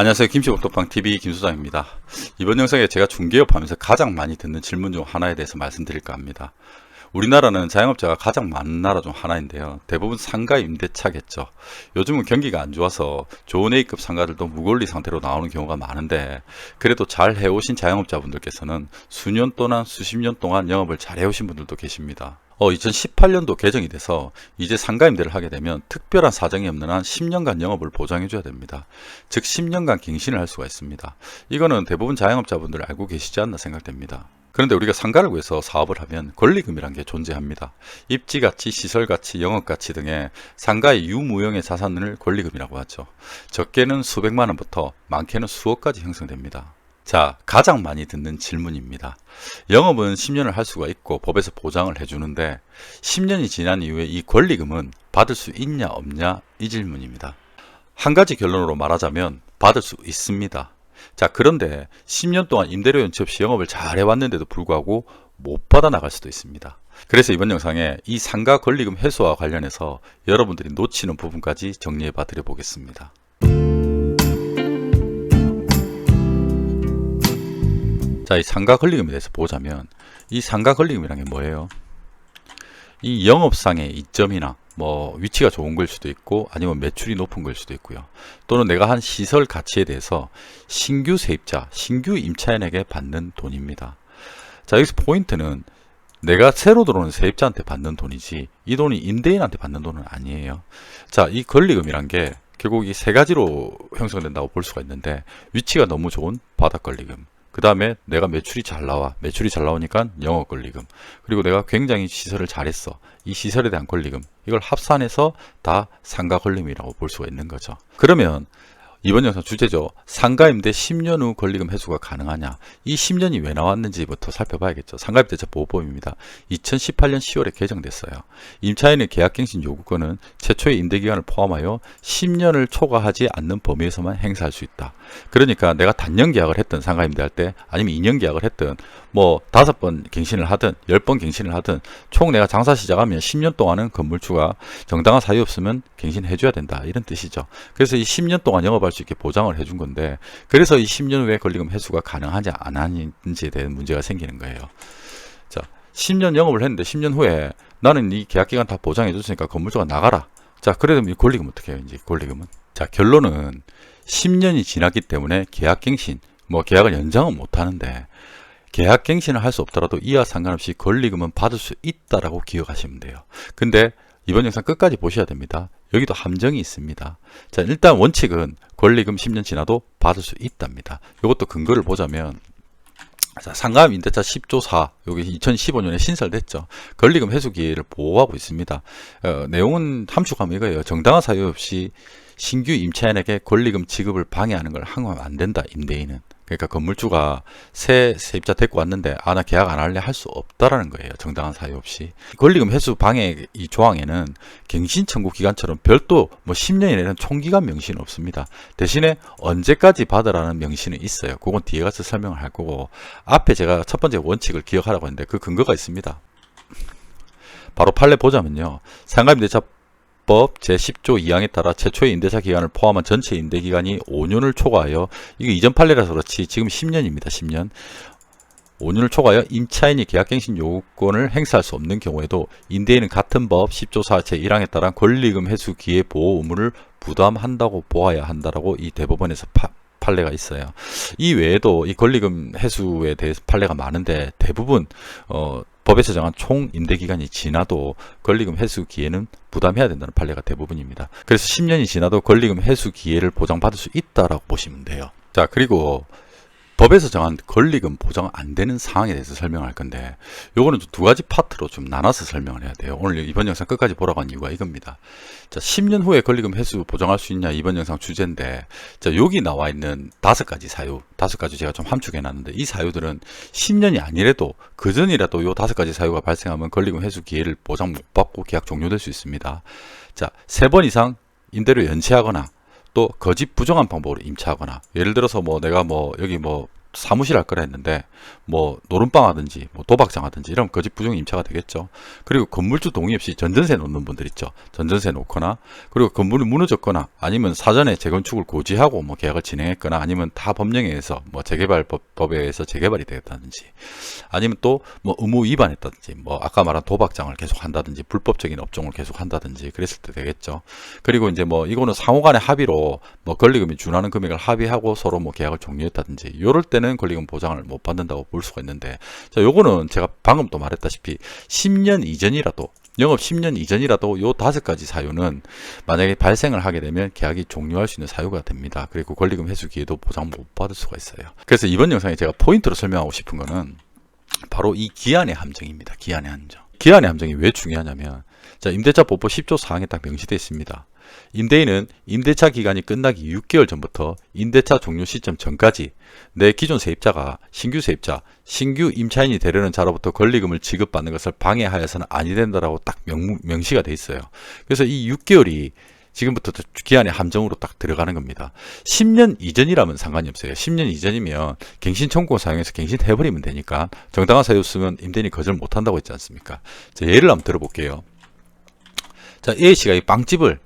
안녕하세요. 김치복덕방TV 김소장입니다. 이번 영상에 제가 중개업 하면서 가장 많이 듣는 질문 중 하나에 대해서 말씀드릴까 합니다. 우리나라는 자영업자가 가장 많은 나라 중 하나인데요. 대부분 상가 임대차겠죠. 요즘은 경기가 안 좋아서 좋은 A급 상가들도 무권리 상태로 나오는 경우가 많은데, 그래도 잘 해오신 자영업자분들께서는 수년 또는 수십 년 동안 영업을 잘 해오신 분들도 계십니다. 2018년도 개정이 돼서 이제 상가 임대를 하게 되면 특별한 사정이 없는 한 10년간 영업을 보장해 줘야 됩니다. 즉 10년간 갱신을 할 수가 있습니다. 이거는 대부분 자영업자분들 알고 계시지 않나 생각됩니다. 그런데 우리가 상가를 구해서 사업을 하면 권리금이란 게 존재합니다. 입지가치, 시설가치, 영업가치 등의 상가의 유무형의 자산을 권리금이라고 하죠. 적게는 수백만 원부터 많게는 수억까지 형성됩니다. 자, 가장 많이 듣는 질문입니다. 영업은 10년을 할 수가 있고 법에서 보장을 해주는데 10년이 지난 이후에 이 권리금은 받을 수 있냐 없냐, 이 질문입니다. 한 가지 결론으로 말하자면 받을 수 있습니다. 자, 그런데 10년 동안 임대료 연체 없이 영업을 잘 해왔는데도 불구하고 못 받아 나갈 수도 있습니다. 그래서 이번 영상에 이 상가 권리금 회수와 관련해서 여러분들이 놓치는 부분까지 정리해 봐 드려 보겠습니다. 자, 이 상가 권리금에 대해서 보자면, 이 상가 권리금이란 게 뭐예요? 이 영업상의 이점이나 위치가 좋은 걸 수도 있고, 아니면 매출이 높은 걸 수도 있고요. 또는 내가 한 시설 가치에 대해서 신규 세입자, 신규 임차인에게 받는 돈입니다. 자, 여기서 포인트는 내가 새로 들어오는 세입자한테 받는 돈이지, 이 돈이 임대인한테 받는 돈은 아니에요. 자, 이 권리금이란 게 결국 이 세 가지로 형성된다고 볼 수가 있는데, 위치가 너무 좋은 바닥 권리금, 그 다음에 내가 매출이 잘 나오니까 영업 권리금, 그리고 내가 굉장히 시설을 잘했어, 이 시설에 대한 권리금, 이걸 합산해서 다 상가 권리금이라고 볼 수가 있는 거죠. 그러면 이번 영상 주제죠. 상가임대 10년 후 권리금 회수가 가능하냐? 이 10년이 왜 나왔는지부터 살펴봐야겠죠. 상가임대차 보호법입니다. 2018년 10월에 개정됐어요. 임차인의 계약갱신 요구권은 최초의 임대기간을 포함하여 10년을 초과하지 않는 범위에서만 행사할 수 있다. 그러니까 내가 단년 계약을 했든 상가임대할 때, 아니면 2년 계약을 했든 5번 갱신을 하든 10번 갱신을 하든, 총 내가 장사 시작하면 10년 동안은 건물주가 정당한 사유 없으면 갱신해줘야 된다, 이런 뜻이죠. 그래서 이 10년 동안 영업할 수 있게 보장을 해준 건데, 그래서 이 10년 후에 권리금 회수가 가능하지 안 하는지에 대한 문제가 생기는 거예요. 자, 10년 영업을 했는데 10년 후에 나는 이 계약기간 다 보장해 줬으니까 건물주가 나가라. 자, 그래도 이 권리금 어떻게 해요? 이제 권리금은, 자, 결론은 10년이 지났기 때문에 계약갱신, 계약을 연장은 못 하는데, 계약갱신을 할 수 없더라도 이와 상관없이 권리금은 받을 수 있다라고 기억하시면 돼요. 근데 이번 영상 끝까지 보셔야 됩니다. 여기도 함정이 있습니다. 자, 일단 원칙은 권리금 10년 지나도 받을 수 있답니다. 이것도 근거를 보자면, 자, 상가임 임대차 10조 4, 여기 2015년에 신설됐죠. 권리금 회수 기회를 보호하고 있습니다. 내용은 함축하면 이거예요. 정당한 사유 없이 신규 임차인에게 권리금 지급을 방해하는 걸 항의하면 안 된다, 임대인은. 그러니까 건물주가 새 세입자 데리고 왔는데, 나 계약 안 할래 할 수 없다라는 거예요. 정당한 사유 없이. 권리금 회수 방해 이 조항에는 갱신 청구 기간처럼 별도 10년이라는 총기간 명시는 없습니다. 대신에 언제까지 받으라는 명시는 있어요. 그건 뒤에 가서 설명을 할 거고, 앞에 제가 첫 번째 원칙을 기억하라고 했는데 그 근거가 있습니다. 바로 판례 보자면요. 상가임대차 법 제10조 2항에 따라 최초의 임대차 기간을 포함한 전체 임대기간이 5년을 초과하여, 이게 이전 판례라서 그렇지 지금 10년입니다. 10년. 5년을 초과하여 임차인이 계약갱신 요구권을 행사할 수 없는 경우에도 임대인은 같은 법 10조 4 제1항에 따른 권리금 회수 기회 보호 의무를 부담한다고 보아야 한다라고 이 대법원에서 판례가 있어요. 이 외에도 이 권리금 회수에 대해서 판례가 많은데, 대부분 법에서 정한 총 임대기간이 지나도 권리금 회수 기회는 부담해야 된다는 판례가 대부분입니다. 그래서 10년이 지나도 권리금 회수 기회를 보장받을 수 있다라고 보시면 돼요. 자, 그리고 법에서 정한 권리금 보장 안 되는 사항에 대해서 설명할 건데, 요거는 두 가지 파트로 좀 나눠서 설명을 해야 돼요. 오늘 이번 영상 끝까지 보라고 한 이유가 이겁니다. 자, 10년 후에 권리금 회수 보장할 수 있냐, 이번 영상 주제인데, 자, 여기 나와 있는 5가지 사유, 5가지 제가 좀 함축해 놨는데, 이 사유들은 10년이 아니래도 그전이라도 요 5가지 사유가 발생하면 권리금 회수 기회를 보장 못 받고 계약 종료될 수 있습니다. 자, 3번 이상 임대료 연체하거나, 또 거짓 부정한 방법으로 임차하거나, 예를 들어서 내가 여기 사무실 할 거라 했는데 뭐 노름방 하든지 뭐 도박장 하든지 이런 거짓 부정 임차가 되겠죠. 그리고 건물주 동의 없이 전전세 놓는 분들 있죠. 전전세 놓거나 그리고 건물이 무너졌거나 아니면 사전에 재건축을 고지하고 뭐 계약을 진행했거나 아니면 타 법령에 의해서 뭐 재개발법에 의해서 재개발이 되었다든지 아니면 또 뭐 의무 위반했다든지 뭐 아까 말한 도박장을 계속 한다든지 불법적인 업종을 계속 한다든지 그랬을 때 되겠죠. 그리고 이제 뭐 이거는 상호간의 합의로 뭐 권리금이 준하는 금액을 합의하고 서로 뭐 계약을 종료했다든지 요럴 때는 권리금 보장을 못 받는다고 볼 수가 있는데 자 요거는 제가 방금 또 말했다시피 10년 이전이라도 영업 10년 이전이라도 요 5가지 사유는 만약에 발생을 하게 되면 계약이 종료할 수 있는 사유가 됩니다. 그리고 권리금 회수 기회도 보장 못 받을 수가 있어요. 그래서 이번 영상에 제가 포인트로 설명하고 싶은 거는 바로 이 기한의 함정입니다. 기한의 함정. 기한의 함정이 왜 중요하냐면 자, 임대차법법 10조 4항에 딱 명시되어 있습니다. 임대인은 임대차 기간이 끝나기 6개월 전부터 임대차 종료 시점 전까지 내 기존 세입자가 신규 세입자, 신규 임차인이 되려는 자로부터 권리금을 지급받는 것을 방해하여서는 아니 된다라고 딱 명시가 되어 있어요. 그래서 이 6개월이 지금부터 기한의 함정으로 딱 들어가는 겁니다. 10년 이전이라면 상관이 없어요. 10년 이전이면 갱신 청구권 사용해서 갱신해버리면 되니까 정당한 사유 없으면 임대인이 거절 못한다고 했지 않습니까? 자, 예를 한번 들어볼게요. 자, A씨가 이 빵집을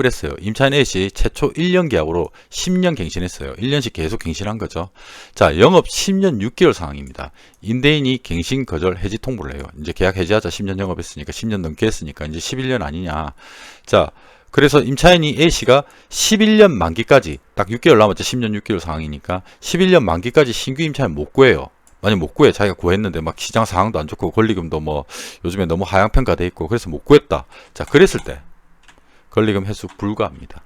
했어요. 임차인 A씨 최초 1년 계약으로 10년 갱신했어요. 1년씩 계속 갱신한 거죠. 자, 영업 10년 6개월 상황입니다. 임대인이 갱신 거절 해지 통보를 해요. 이제 계약 해지하자 10년 영업했으니까 10년 넘게 했으니까 이제 11년 아니냐. 자, 그래서 임차인이 A씨가 11년 만기까지 딱 6개월 남았죠. 10년 6개월 상황이니까 11년 만기까지 신규 임차인 못 구해요. 만약 못 구해 자기가 구했는데 막 시장 상황도 안 좋고 권리금도 뭐 요즘에 너무 하향평가돼 있고 그래서 못 구했다. 자, 그랬을 때 권리금 회수 불가합니다.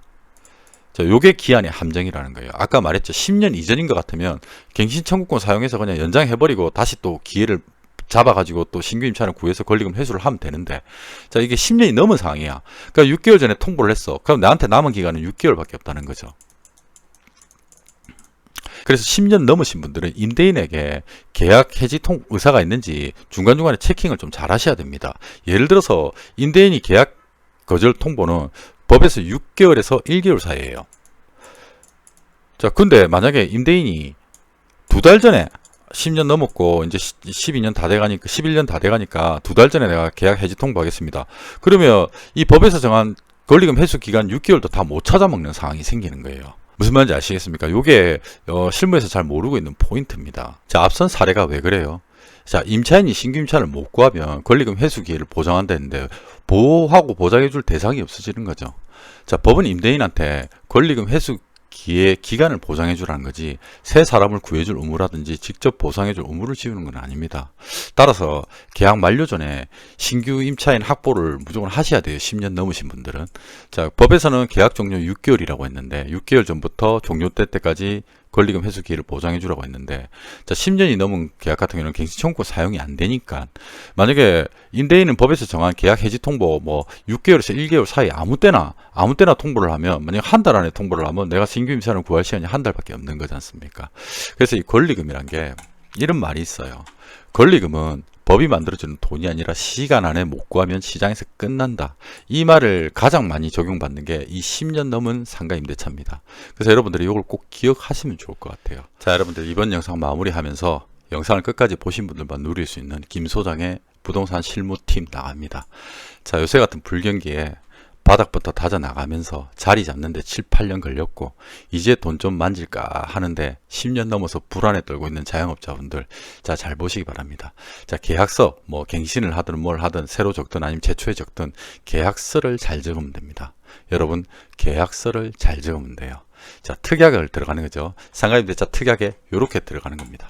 자, 요게 기한의 함정이라는 거예요. 아까 말했죠. 10년 이전인 것 같으면 갱신 청구권 사용해서 그냥 연장해버리고 다시 또 기회를 잡아가지고 또 신규 임차인을 구해서 권리금 회수를 하면 되는데 자, 이게 10년이 넘은 상황이야. 그러니까 6개월 전에 통보를 했어. 그럼 나한테 남은 기간은 6개월밖에 없다는 거죠. 그래서 10년 넘으신 분들은 임대인에게 계약 해지 의사가 있는지 중간중간에 체킹을 좀 잘 하셔야 됩니다. 예를 들어서 임대인이 계약 거절 통보는 법에서 6개월에서 1개월 사이에요. 자, 근데 만약에 임대인이 2달 전에 10년 넘었고 이제 12년 다 돼가니까 11년 다 돼가니까 2달 전에 내가 계약 해지 통보하겠습니다. 그러면 이 법에서 정한 권리금 회수 기간 6개월도 다 못 찾아먹는 상황이 생기는 거예요. 무슨 말인지 아시겠습니까? 요게 실무에서 잘 모르고 있는 포인트입니다. 자, 앞선 사례가 왜 그래요? 자, 임차인이 신규 임차인을 못 구하면 권리금 회수 기회를 보장한다는데 보호하고 보장해줄 대상이 없어지는 거죠. 자, 법은 임대인한테 권리금 회수 기간을 보장해주라는 거지 새 사람을 구해줄 의무라든지 직접 보상해줄 의무를 지우는 건 아닙니다. 따라서 계약 만료 전에 신규 임차인 확보를 무조건 하셔야 돼요. 10년 넘으신 분들은. 자, 법에서는 계약 종료 6개월이라고 했는데 6개월 전부터 종료될 때까지 권리금 회수 기회를 보장해 주라고 했는데 자, 10년이 넘은 계약 같은 경우는 갱신 청구 사용이 안 되니까 만약에 임대인은 법에서 정한 계약 해지 통보 뭐 6개월에서 1개월 사이 아무 때나 통보를 하면 만약 한 달 안에 통보를 하면 내가 신규 임차인을 구할 시간이 한 달밖에 없는 거지 않습니까? 그래서 이 권리금이란 게 이런 말이 있어요. 권리금은 법이 만들어주는 돈이 아니라 시간 안에 못 구하면 시장에서 끝난다. 이 말을 가장 많이 적용받는 게 이 10년 넘은 상가 임대차입니다. 그래서 여러분들이 이걸 꼭 기억하시면 좋을 것 같아요. 자, 여러분들 이번 영상 마무리하면서 영상을 끝까지 보신 분들만 누릴 수 있는 김 소장의 부동산 실무팀 나갑니다. 자, 요새 같은 불경기에 바닥부터 다져나가면서 자리 잡는데 7, 8년 걸렸고 이제 돈 좀 만질까 하는데 10년 넘어서 불안에 떨고 있는 자영업자분들 자, 잘 보시기 바랍니다. 자, 계약서 뭐 갱신을 하든 뭘 하든 새로 적든 아니면 최초에 적든 계약서를 잘 적으면 됩니다. 여러분 계약서를 잘 적으면 돼요. 자, 특약을 들어가는 거죠. 상가임대차 특약에 이렇게 들어가는 겁니다.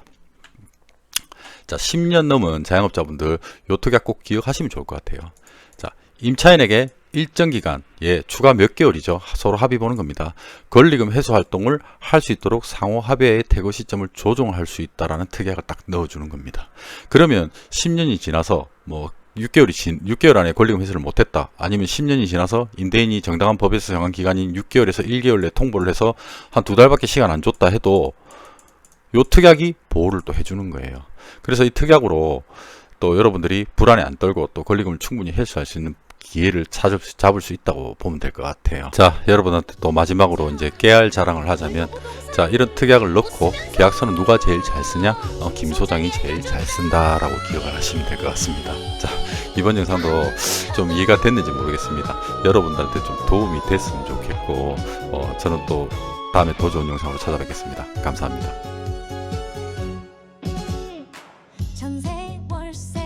자, 10년 넘은 자영업자분들 요 특약 꼭 기억하시면 좋을 것 같아요. 자, 임차인에게 일정 기간, 추가 몇 개월이죠. 서로 합의 보는 겁니다. 권리금 회수 활동을 할 수 있도록 상호 합의의 퇴거 시점을 조정할 수 있다라는 특약을 딱 넣어주는 겁니다. 그러면 10년이 지나서 뭐 6개월 안에 권리금 회수를 못했다. 아니면 10년이 지나서 임대인이 정당한 법에서 정한 기간인 6개월에서 1개월 내에 통보를 해서 한 2달밖에 시간 안 줬다 해도 요 특약이 보호를 또 해주는 거예요. 그래서 이 특약으로 또 여러분들이 불안에 안 떨고 또 권리금을 충분히 회수할 수 있는 기회를 잡을 수 있다고 보면 될 것 같아요. 자, 여러분한테 또 마지막으로 이제 깨알 자랑을 하자면, 자, 이런 특약을 넣고 계약서는 누가 제일 잘 쓰냐? 김 소장이 제일 잘 쓴다라고 기억을 하시면 될 것 같습니다. 자, 이번 영상도 좀 이해가 됐는지 모르겠습니다. 여러분들한테 좀 도움이 됐으면 좋겠고, 저는 또 다음에 더 좋은 영상으로 찾아뵙겠습니다. 감사합니다. 전세 월세